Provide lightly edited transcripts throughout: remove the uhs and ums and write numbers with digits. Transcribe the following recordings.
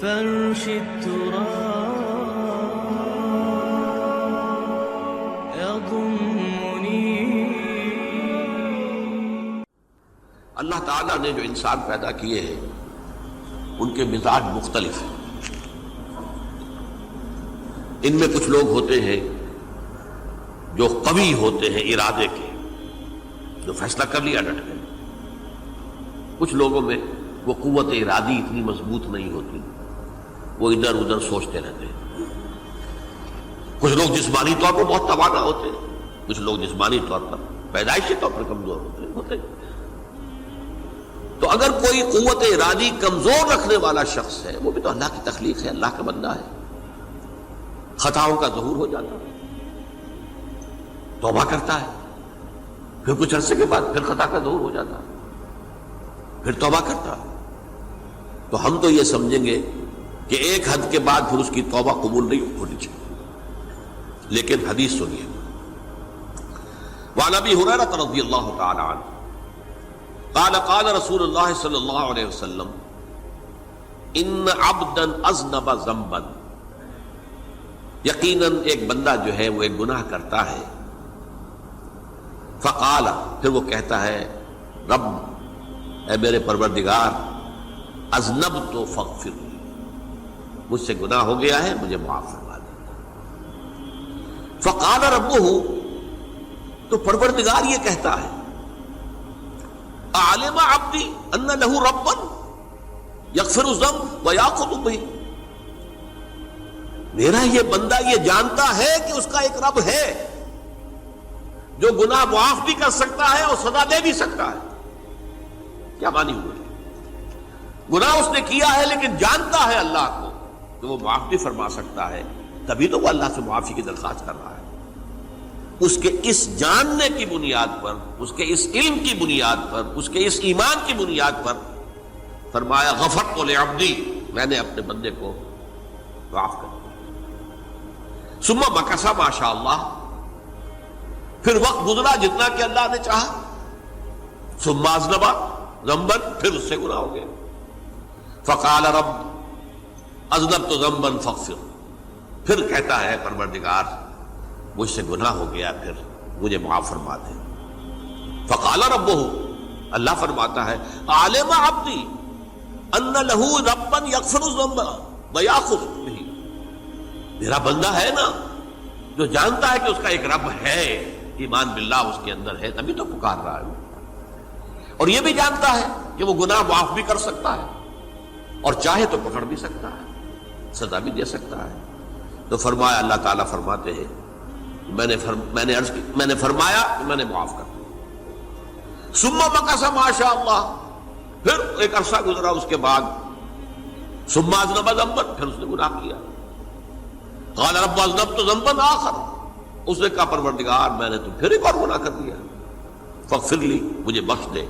فرش التراب يضمني. اللہ تعالیٰ نے جو انسان پیدا کیے ہیں ان کے مزاج مختلف ہیں. ان میں کچھ لوگ ہوتے ہیں جو قوی ہوتے ہیں ارادے کے، جو فیصلہ کر لیا ڈٹ گئے. کچھ لوگوں میں وہ قوت ارادی اتنی مضبوط نہیں ہوتی، وہ ادھر ادھر سوچتے رہتے ہیں. کچھ لوگ جسمانی طور پر بہت توانا ہوتے ہیں، کچھ لوگ جسمانی طور پر پیدائشی طور پر کمزور ہوتے ہیں. تو اگر کوئی قوت ارادی کمزور رکھنے والا شخص ہے، وہ بھی تو اللہ کی تخلیق ہے، اللہ کا بندہ ہے، خطاؤں کا ظہور ہو جاتا ہے، توبہ کرتا ہے، پھر کچھ عرصے کے بعد پھر خطا کا ظہور ہو جاتا ہے، پھر توبہ کرتا ہے. تو ہم تو یہ سمجھیں گے کہ ایک حد کے بعد پھر اس کی توبہ قبول نہیں ہونی چاہیے. لیکن حدیث سنیے. وعن ابی ہریرہ رضی اللہ تعالی عنہ قال قال رسول اللہ صلی اللہ علیہ وسلم ان عبدا اذنب ذنبا، یقیناً ایک بندہ جو ہے وہ ایک گناہ کرتا ہے. فقال، پھر وہ کہتا ہے رب، اے میرے پروردگار، اذنبت فاغفر، مجھ سے گناہ ہو گیا ہے، مجھے معاف فرما دے. فقال ربہ، تو پروردگار یہ کہتا ہے اعلم عبدی ان لہ ربا یغفر الذنب ویاخذ بہ، میرا یہ بندہ یہ جانتا ہے کہ اس کا ایک رب ہے جو گناہ معاف بھی کر سکتا ہے اور سزا دے بھی سکتا ہے. کیا معنی ہوئے؟ گناہ اس نے کیا ہے لیکن جانتا ہے اللہ کو کہ وہ معاف بھی فرما سکتا ہے، تبھی تو وہ اللہ سے معافی کی درخواست کر رہا ہے. اس کے اس جاننے کی بنیاد پر، اس کے اس علم کی بنیاد پر، اس کے اس ایمان کی بنیاد پر فرمایا غفرت لعبدی، میں نے اپنے بندے کو معاف کر دیا. ثم مکث ما شاء اللہ، پھر وقت گزرا جتنا کہ اللہ نے چاہا. ثم اذنب ذنبا، پھر اس سے گناہ ہو گیا. فقال رب اذنبت ذنبا فاغفر، پھر کہتا ہے پروردگار مجھ سے گناہ ہو گیا، پھر مجھے معاف فرما دے. فقال ربہ، اللہ فرماتا ہے عالم عبدی ان لہ ربا یغفر الذنب ویاخذ بہ، میرا بندہ ہے نا جو جانتا ہے کہ اس کا ایک رب ہے، ایمان باللہ اس کے اندر ہے، تبھی تو پکار رہا ہے. اور یہ بھی جانتا ہے کہ وہ گناہ معاف بھی کر سکتا ہے اور چاہے تو پکڑ بھی سکتا ہے، سزا بھی دے سکتا ہے. تو فرمایا، اللہ تعالیٰ فرماتے ہیں میں نے فرمایا کہ میں نے معاف کر دیا. ثم مکث ما شاء اللہ، پھر ایک عرصہ گزرا اس کے بعد. ثم اذنب ذنبا، پھر اس نے گناہ کیا. قال رب اذنبت ذنبا آخر، اس نے کہا پروردگار میں نے تو پھر ایک اور گناہ کر دیا، فاغفر لی، مجھے بخش دے.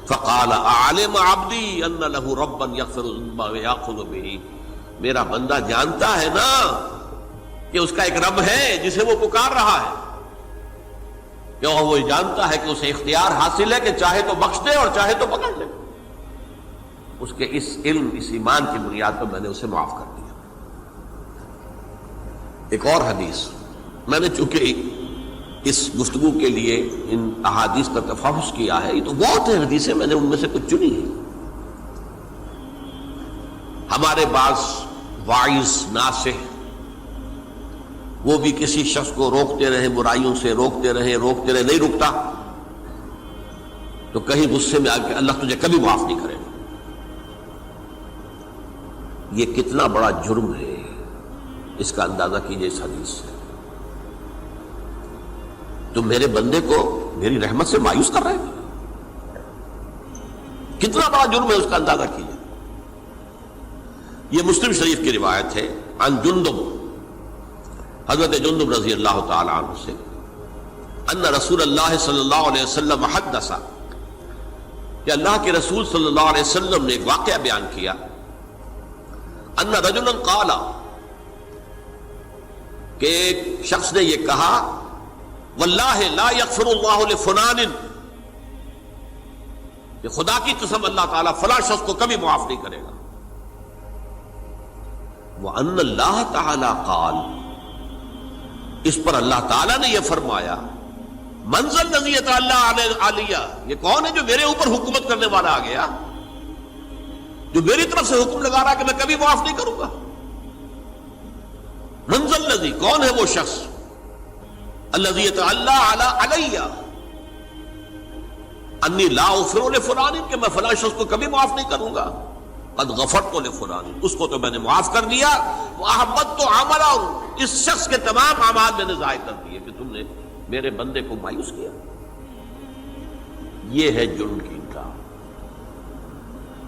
فقال اعلم عبدی ان لہ ربا یغفر الذنب ویاخذ بہ، میرا بندہ جانتا ہے نا کہ اس کا ایک رب ہے جسے وہ پکار رہا ہے، کیوں وہ جانتا ہے کہ اسے اختیار حاصل ہے کہ چاہے تو بخش دے اور چاہے تو پکڑ لے. اس کے اس علم، اس ایمان کی بنیاد پر میں نے اسے معاف کر دیا. ایک اور حدیث، میں نے چونکہ اس گفتگو کے لیے ان احادیث کا تفحص کیا ہے، یہ تو بہت ہیں حدیثیں، میں نے ان میں سے کچھ چنی ہیں. ہمارے بعض واعظ ناصح وہ بھی کسی شخص کو روکتے رہے، برائیوں سے روکتے رہے، نہیں رکتا تو کہیں غصے میں آ کے اللہ تجھے کبھی معاف نہیں کرے گا. یہ کتنا بڑا جرم ہے، اس کا اندازہ کیجئے اس حدیث سے. تو میرے بندے کو میری رحمت سے مایوس کر رہے ہیں، کتنا بڑا جرم ہے، اس کا اندازہ کیجئے. یہ مسلم شریف کی روایت ہے عن جندب، حضرت جندب رضی اللہ تعالی عنہ سے، ان رسول اللہ صلی اللہ علیہ وسلم حدث، کہ اللہ کے رسول صلی اللہ علیہ وسلم نے ایک واقعہ بیان کیا. ان رجلا قال، کہ ایک شخص نے یہ کہا واللہ لا یغفر اللہ لفلان، کہ خدا کی قسم اللہ تعالیٰ فلاں شخص کو کبھی معاف نہیں کرے گا. وَأَنَّ اللَّهَ تَعَالَى قَالَ، اس پر اللہ تعالیٰ نے یہ فرمایا، مَنْ ذَا الَّذِي يَتَعَلَّى عَلَيَّ، یہ کون ہے جو میرے اوپر حکومت کرنے والا آ گیا، جو میری طرف سے حکم لگا رہا کہ میں کبھی معاف نہیں کروں گا. مَنْ ذَا الَّذِي، کون ہے وہ شخص، الَّذِي يَتَعَلَّى عَلَيَّ انی لا اغفر لفلان، کہ میں فلاں شخص کو کبھی معاف نہیں کروں گا. قد غفرت لفلان، اس کو تو میں نے معاف کر دیا. وَأَحْبَطْتُ عَمَلَهُ، اس شخص کے تمام اعمال میں نے ضائع کر دیے کہ تم نے میرے بندے کو مایوس کیا. یہ ہے جرم کی انکار.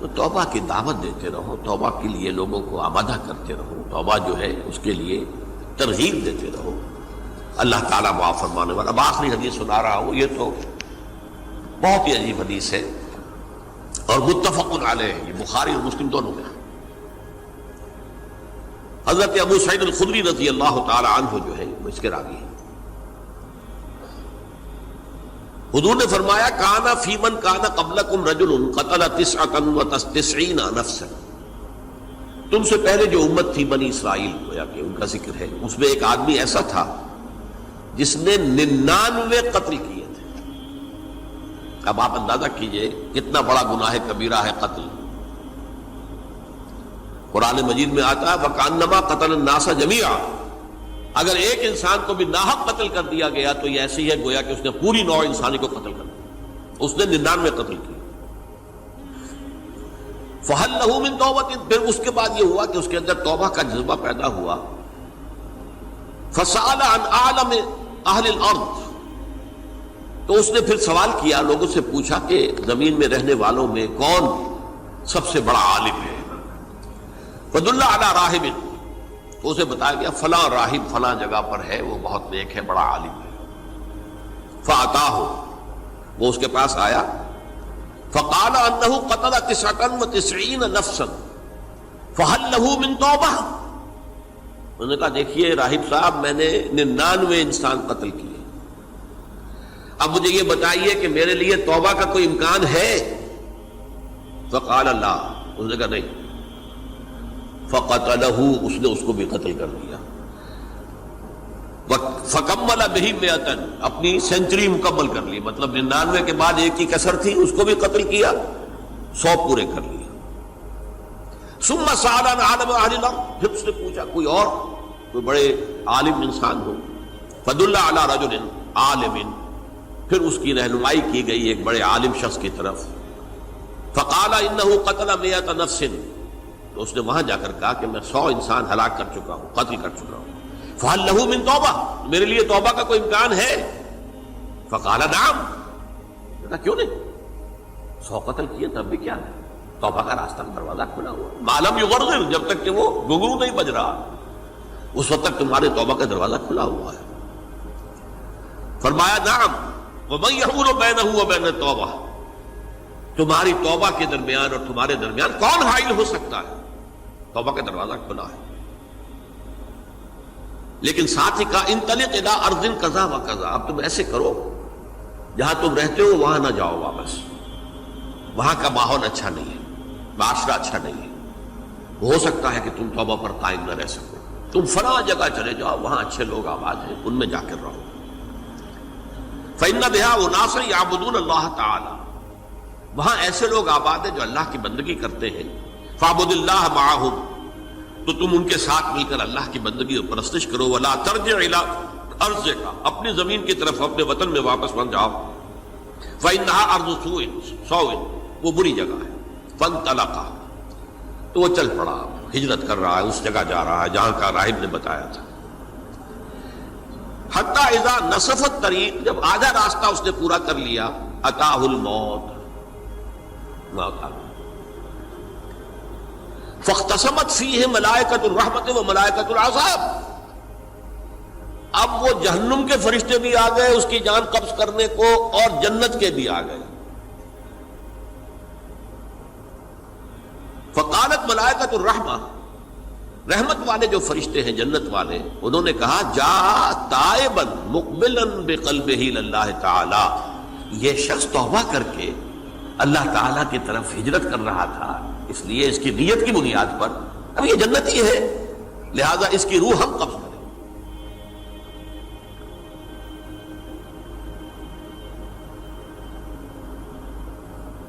تو توبہ کی دعوت دیتے رہو، توبہ کے لیے لوگوں کو آمادہ کرتے رہو، توبہ جو ہے اس کے لیے ترغیب دیتے رہو. اللہ تعالیٰ معاف فرمانے والا. اب آخری حدیث سنا رہا ہوں، یہ تو بہت ہی عجیب حدیث ہے اور متفق علیہ، یہ بخاری اور مسلم دونوں میں. حضرت ابو سعید الخدری رضی اللہ تعالی عنہ جو ہے وہ اس کے راوی ہیں. حضور نے فرمایا، کان فی من کان قبلکم رجل قتل 99 نفسا، تم سے پہلے جو امت تھی بنی اسرائیل، گویا کہ ان کا ذکر ہے، اس میں ایک آدمی ایسا تھا جس نے 99 قتل کیے تھے. اب آپ اندازہ کیجئے کتنا بڑا گناہ کبیرہ ہے قتل. قرآن مجید میں آتا ہے وَكَأَنَّمَا قَتَلَ النَّاسَ جَمِيعًا، اگر ایک انسان کو بھی ناحق قتل کر دیا گیا تو یہ ایسی ہے گویا کہ اس نے پوری نوع انسانی کو قتل کر دیا. اس نے 99 قتل کیے. فَهَلْ لَهُ مِن تَوْبَةٍ، پھر اس کے بعد یہ ہوا کہ اس کے اندر توبہ کا جذبہ پیدا ہوا. فَسَأَلَ عَنْ أَعْلَمِ أَهْلِ الْأَرْضِ، تو اس نے پھر سوال کیا، لوگوں سے پوچھا کہ زمین میں رہنے والوں میں کون سب سے بڑا عالم ہے. فَدُلَّ عَلَى رَاهِبٍ، تو اسے بتایا گیا فلاں راہب فلاں جگہ پر ہے، وہ بہت نیک ہے، بڑا عالم ہے. فَأَتَاهُ، وہ اس کے پاس آیا. فَقَالَ أَنَّهُ قَتَلَ 99 نَفْسًا فَهَلْ لَهُ مِن تَوْبَةٍ، انہوں نے کہا دیکھیے راہب صاحب، میں نے 99 انسان قتل کیے، اب مجھے یہ بتائیے کہ میرے لیے توبہ کا کوئی امکان ہے؟ فقال لا، اس نے کہا نہیں. فقتلہ، اس نے اس کو بھی قتل کر دیا. فکمل بہ 100، اپنی سینچری مکمل کر لی، مطلب 99 کے بعد ایک کی کسر تھی، اس کو بھی قتل کیا، 100 پورے کر لیا. ثم سأل عن عالم اہل الارض، پھر اس نے پوچھا کوئی اور کوئی بڑے عالم انسان ہو. فدل علی رجل عالم، پھر اس کی رہنمائی کی گئی ایک بڑے عالم شخص کی طرف. فقال انه قتل 100 نفس، تو اس نے وہاں جا کر کہا کہ میں 100 انسان ہلاک کر چکا ہوں، قتل کر چکا ہوں. فهل له من توبہ، میرے لیے توبہ کا کوئی امکان ہے؟ فقال نعم، کہا کیوں نہیں، 100 قتل کیے تب بھی کیا ہے، توبہ کا راستہ دروازہ کھلا ہوا. ما لم یغرغر، جب تک کہ وہ گھنگرو نہیں بج رہا اس وقت تک تمہارے توبہ کا دروازہ کھلا ہوا ہے. فرمایا نعم، وَمَن يَحُولُ بَيْنَهُ وَبَيْنَ التَّوْبَةِ، تمہاری توبہ کے درمیان اور تمہارے درمیان کون حائل ہو سکتا ہے، توبہ کا دروازہ کھلا ہے. لیکن ساتھ ہی کہا انطلق الی ارض کذا و کذا، اب تم ایسے کرو جہاں تم رہتے ہو وہاں نہ جاؤ واپس، وہاں کا ماحول اچھا نہیں ہے، معاشرہ اچھا نہیں ہے، ہو سکتا ہے کہ تم توبہ پر قائم نہ رہ سکو، تم فلاں جگہ چلے جاؤ، وہاں اچھے لوگ آباد ہیں، ان میں جا کر رہو. فإن بها أناسا يعبدون اللہ تعالی، وہاں ایسے لوگ آباد ہیں جو اللہ کی بندگی کرتے ہیں. فاعبد اللہ معہم، تو تم ان کے ساتھ مل کر اللہ کی بندگی اور پرستش کرو. ولا ترجع الی ارضک، اپنی زمین کی طرف اپنے وطن میں واپس بن جاؤ. فإنها ارض سوء، وہ بری جگہ ہے. فانطلقا، تو وہ چل پڑا، ہجرت کر رہا ہے، اس جگہ جا رہا ہے جہاں کا راہب نے بتایا تھا. حتی اذا نصف الطریق، جب آدھا راستہ اس نے پورا کر لیا، اتاہ الموت، موت آ گئی. فاختصمت فیہ ملائکۃ الرحمت و ملائکۃ العذاب، اب وہ جہنم کے فرشتے بھی آ گئے اس کی جان قبض کرنے کو، اور جنت کے بھی آ گئے. فقالت ملائکۃ الرحمہ، رحمت والے جو فرشتے ہیں جنت والے، انہوں نے کہا جا تائبا مقبلا بقلبہ اللہ تعالی، یہ شخص توبہ کر کے اللہ تعالیٰ کی طرف ہجرت کر رہا تھا، اس لیے اس کی نیت کی بنیاد پر اب یہ جنتی ہے، لہذا اس کی روح ہم قبض کریں.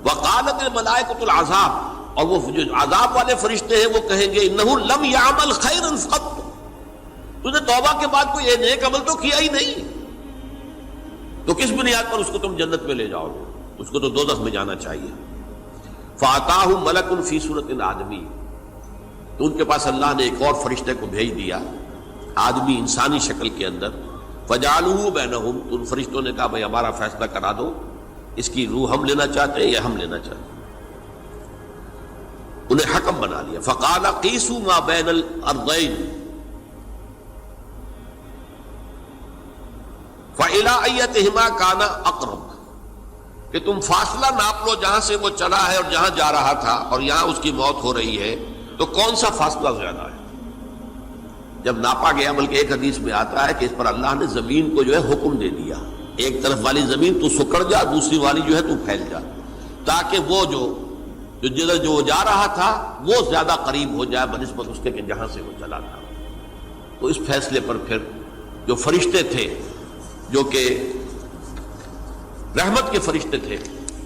وقالت الملائکۃ العذاب، اور وہ جو عذاب والے فرشتے ہیں وہ کہیں گے انہ لم یعمل خیرا قط، تو نے توبہ کے بعد کوئی نیک عمل تو کیا ہی نہیں، تو کس بنیاد پر اس کو تم جنت میں لے جاؤ گے؟ اس کو تو دوزخ میں جانا چاہیے. فاتاہ ملک فی صورت آدمی، تو ان کے پاس اللہ نے ایک اور فرشتے کو بھیج دیا آدمی انسانی شکل کے اندر. فجعلوہ بینہم، تو ان فرشتوں نے کہا بھائی ہمارا فیصلہ کرا دو، اس کی روح ہم لینا چاہتے ہیں یا ہم لینا چاہتے ہیں. انہیں حکم بنا لیا. فقال قیسوا ما بین الارضین فإلی ایتہما کان اقرب، کہ تم فاصلہ ناپ لو جہاں سے وہ چلا ہے اور جہاں جا رہا تھا اور یہاں اس کی موت ہو رہی ہے، تو کون سا فاصلہ زیادہ ہے. جب ناپا گیا، بلکہ ایک حدیث میں آتا ہے کہ اس پر اللہ نے زمین کو جو ہے حکم دے دیا، ایک طرف والی زمین تو سکڑ جا، دوسری والی جو ہے تو پھیل جا، تاکہ وہ جو جدھر جو جا رہا تھا وہ زیادہ قریب ہو جائے بنسبت اس کے کہ جہاں سے وہ چلا تھا. تو اس فیصلے پر پھر جو فرشتے تھے جو کہ رحمت کے فرشتے تھے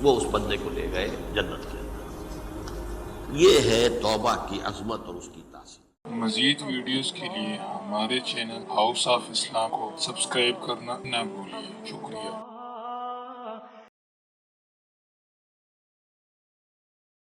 وہ اس بندے کو لے گئے جنت کے اندر. یہ ہے توبہ کی عظمت اور اس کی تاثیر. مزید ویڈیوز کے لیے ہمارے چینل ہاؤس آف اسلام کو سبسکرائب کرنا نہ بھولیں. شکریہ.